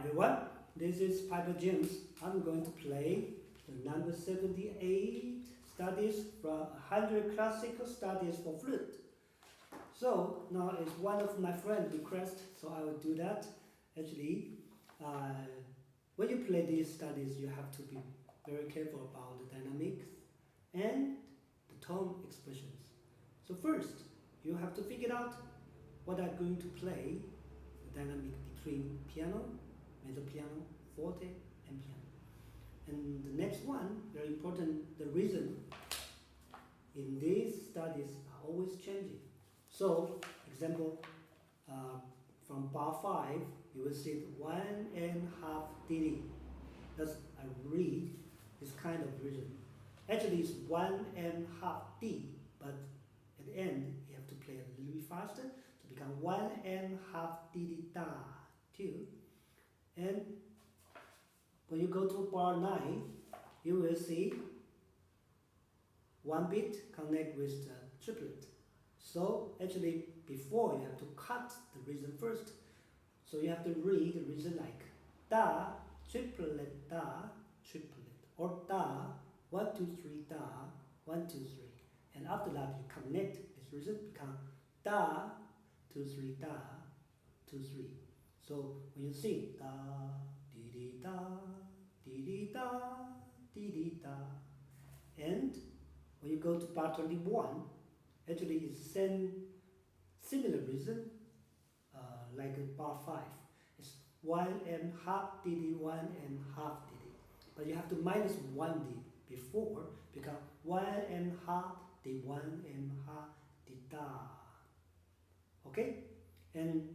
everyone, this is Piper James. I'm going to play the number 78 studies from 100 classical studies for flute. So now it's one of my friends' request, so I will do that. Actually, when you play these studies, you have to be very careful about the dynamics and the tone expressions. So first, you have to figure out what I'm going to play, the dynamic between piano, mezzo piano, forte, and piano. And the next one, very important, the rhythm in these studies are always changing. So, example, from bar 5, you will see 1.5 dD. That's I read this kind of rhythm. Actually, it's 1.5 D, but at the end, you have to play a little bit faster to become 1.5 dD da, 2. And when you go to bar 9, you will see one beat connect with the triplet. So actually, before you have to cut the rhythm first. So you have to read the rhythm like da, triplet, or da, 1, 2, 3, da, 1, 2, 3. And after that, you connect this rhythm, become da, 2, 3, da, 2, 3. So when you sing da, di di da, di di da, di di da, and when you go to bar 21, actually it's same similar rhythm like bar 5. It's 1.5 dD, 1.5 dD. But you have to minus 1 D before, become 1.5 D, 1.5 D da. Okay? And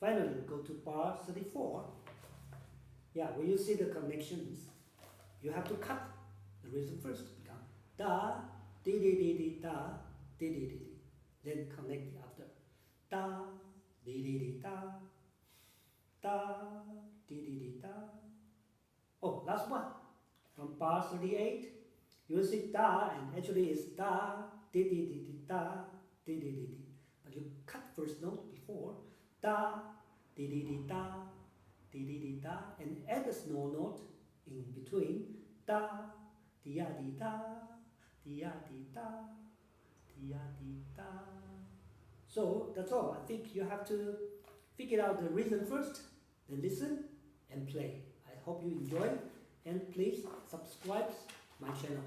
finally, go to bar 34. Yeah, when you see the connections, you have to cut the rhythm first. Become da, di di di di da, di di di di. Then connect the after. Da, di di di da, da, di di di da. Oh, last one. From bar 38, you will see da, and actually it's da, di di di di da, di di di di. But you cut first note before da, di di di da, di di di da, and add a small note in between da, di ya di da, di ya di da, di ya di da. So that's all. I think you have to figure out the rhythm first, then listen and play. I hope you enjoy, and please subscribe my channel.